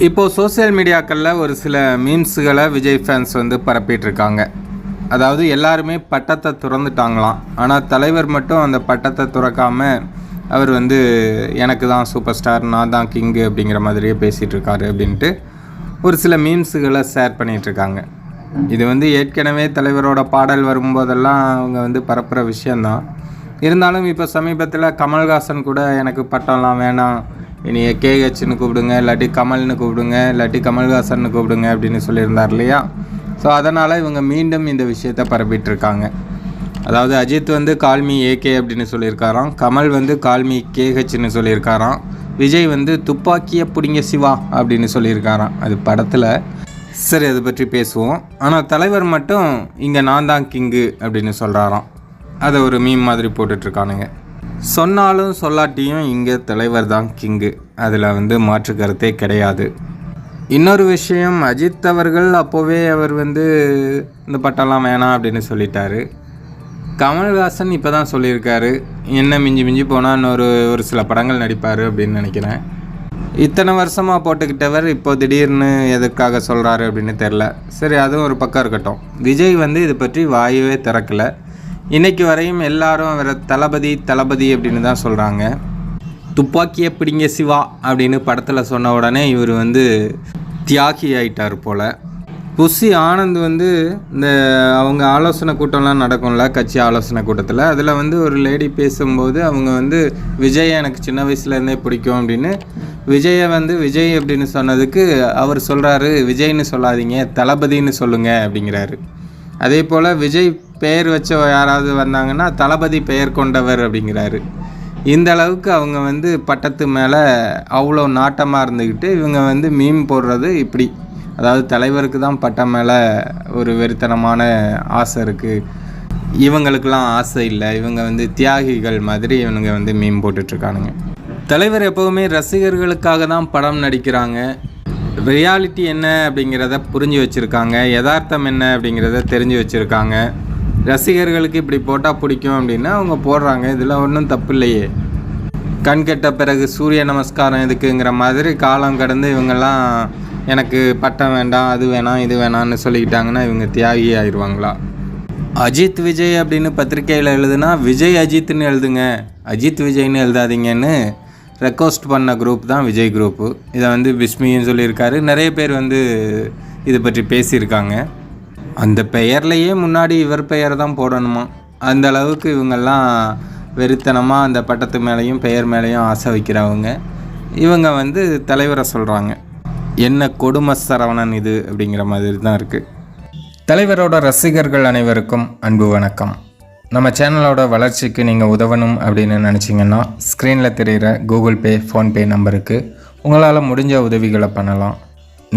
இப்போது சோசியல் மீடியாக்களில் ஒரு சில மீம்ஸுகளை விஜய் ஃபேன்ஸ் வந்து பரப்பிகிட்ருக்காங்க. அதாவது எல்லாருமே பட்டத்தை துறந்துட்டாங்களாம். ஆனால் தலைவர் மட்டும் அந்த பட்டத்தை துறக்காமல் அவர் வந்து எனக்கு தான் சூப்பர் ஸ்டார், நான் தான் கிங்கு அப்படிங்கிற மாதிரியே பேசிகிட்டு இருக்காரு அப்படின்ட்டு ஒரு சில மீம்ஸுகளை ஷேர் பண்ணிகிட்ருக்காங்க. இது வந்து ஏற்கனவே தலைவரோட பாடல் வரும்போதெல்லாம் அவங்க வந்து பரப்புகிற விஷயந்தான். இருந்தாலும் இப்போ சமீபத்தில் கமல்ஹாசன் கூட எனக்கு பட்டம்லாம் வேணாம், இனிய கேஹெச்னு கூப்பிடுங்க, இல்லாட்டி கமல்னு கூப்பிடுங்க, இல்லாட்டி கமல்ஹாசன் கூப்பிடுங்க அப்படின்னு சொல்லியிருந்தார் இல்லையா? ஸோ அதனால் இவங்க மீண்டும் இந்த விஷயத்தை பரப்பிட்டுருக்காங்க. அதாவது அஜித் வந்து கால்மி ஏகே அப்படின்னு சொல்லியிருக்காராம், கமல் வந்து கால்மி கேஹெச்னு சொல்லியிருக்காராம், விஜய் வந்து துப்பாக்கியை பிடிங்க சிவா அப்படின்னு சொல்லியிருக்காராம் அது படத்தில். சரி, அதை பற்றி பேசுவோம். ஆனால் தலைவர் மட்டும் இங்கே நான் தான் கிங்கு அப்படின்னு சொல்கிறாராம். அதை ஒரு மீம் மாதிரி போட்டுட்ருக்கானுங்க. சொன்னாலும் சொல்லாட்டியும் இங்கே தலைவர் தான் கிங்கு, அதில் வந்து மாற்று கருத்தே கிடையாது. இன்னொரு விஷயம், அஜித் அவர்கள் அப்போவே அவர் வந்து இந்த பட்டம்லாம் வேணாம் அப்படின்னு சொல்லிட்டாரு. கமல்ஹாசன் இப்போ தான் சொல்லியிருக்காரு, என்ன மிஞ்சி போனால் ஒரு சில படங்கள் நடிப்பார் அப்படின்னு நினைக்கிறேன். இத்தனை வருஷமாக போட்டுக்கிட்டவர் இப்போ திடீர்னு எதுக்காக சொல்கிறாரு அப்படின்னு தெரில. சரி, அதுவும் ஒரு பக்கம் இருக்கட்டும். விஜய் வந்து இது பற்றி வாயவே திறக்கலை. இன்றைக்கி வரையும் எல்லாரும் அவரை தளபதி அப்படின்னு தான் சொல்கிறாங்க. துப்பாக்கியை பிடிங்க சிவா அப்படின்னு படத்தில் சொன்ன உடனே இவர் வந்து தியாகி ஆகிட்டார் போல். புஷி ஆனந்த் வந்து இந்த அவங்க ஆலோசனை கூட்டம்லாம் நடக்கும்ல, கட்சி ஆலோசனை கூட்டத்தில், அதில் வந்து ஒரு லேடி பேசும்போது அவங்க வந்து விஜய் எனக்கு சின்ன வயசுலேருந்தே பிடிக்கும் அப்படின்னு விஜயை வந்து விஜய் அப்படின்னு சொன்னதுக்கு அவர் சொல்கிறாரு, விஜய்னு சொல்லாதீங்க தளபதின்னு சொல்லுங்கள் அப்படிங்கிறாரு. அதே போல் விஜய் பெயர் வச்ச யாராவது வந்தாங்கன்னா தளபதி பெயர் கொண்டவர் அப்படிங்கிறாரு. இந்த அளவுக்கு அவங்க வந்து பட்டத்து மேலே அவ்வளோ நாட்டமாக இருந்துக்கிட்டு இவங்க வந்து மீம் போடுறது இப்படி. அதாவது தலைவருக்கு தான் பட்டம் மேலே ஒரு வெறித்தனமான ஆசை இருக்குது, இவங்களுக்கெல்லாம் ஆசை இல்லை, இவங்க வந்து தியாகிகள் மாதிரி இவனுங்க வந்து மீம் போட்டுட்ருக்கானுங்க. தலைவர் எப்போவுமே ரசிகர்களுக்காக தான் படம் நடிக்கிறாங்க. ரியாலிட்டி என்ன அப்படிங்கிறத புரிஞ்சு வச்சுருக்காங்க, யதார்த்தம் என்ன அப்படிங்கிறத தெரிஞ்சு வச்சுருக்காங்க. ரசிகர்களுக்கு இப்படி போட்டால் பிடிக்கும் அப்படின்னா அவங்க போடுறாங்க, இதில் ஒன்றும் தப்பு இல்லையே. கண் கெட்ட பிறகு சூரிய நமஸ்காரம் எதுக்குங்கிற மாதிரி காலம் கடந்து இவங்கெல்லாம் எனக்கு பட்டம் வேண்டாம், அது வேணாம், இது வேணான்னு சொல்லிக்கிட்டாங்கன்னா இவங்க தியாகி ஆயிடுவாங்களா? அஜித் விஜய் அப்படின்னு பத்திரிக்கையில் எழுதுனா விஜய் அஜித்னு எழுதுங்க, அஜித் விஜய்னு எழுதாதீங்கன்னு ரெக்வஸ்ட் பண்ண குரூப் தான் விஜய் குரூப்பு. இதை வந்து பிஸ்மியும் சொல்லியிருக்காரு. நிறைய பேர் வந்து இதை பற்றி பேசியிருக்காங்க. அந்த பெயர்லையே முன்னாடி இவர் பெயர் தான் போடணுமா, அந்த அளவுக்கு இவங்கெல்லாம் வெறித்தனமாக அந்த பட்டத்து மேலேயும் பெயர் மேலேயும் ஆசை வைக்கிறவங்க. இவங்க வந்து தலைவரை சொல்கிறாங்க, என்ன கொடுமை சரவணன் இது அப்படிங்கிற மாதிரி தான் இருக்குது. தலைவரோட ரசிகர்கள் அனைவருக்கும் அன்பு வணக்கம். நம்ம சேனலோட வளர்ச்சிக்கு நீங்கள் உதவணும் அப்படின்னு நினச்சிங்கன்னா ஸ்க்ரீனில் தெரிகிற கூகுள் பே, ஃபோன்பே நம்பருக்கு உங்களால் முடிஞ்ச உதவிகளை பண்ணலாம்.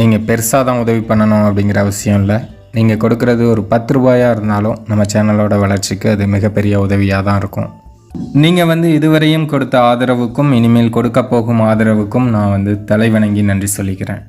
நீங்கள் பெருசாக தான் உதவி பண்ணணும் அப்படிங்கிற அவசியம் இல்லை. நீங்கள் கொடுக்குறது ஒரு 10 ரூபாயாக இருந்தாலும் நம்ம சேனலோட வளர்ச்சிக்கு அது மிகப்பெரிய உதவியாக தான் இருக்கும். நீங்கள் வந்து இதுவரையும் கொடுத்த ஆதரவுக்கும் இனிமேல் கொடுக்க போகும் ஆதரவுக்கும் நான் வந்து தலைவணங்கி நன்றி சொல்லிக்கிறேன்.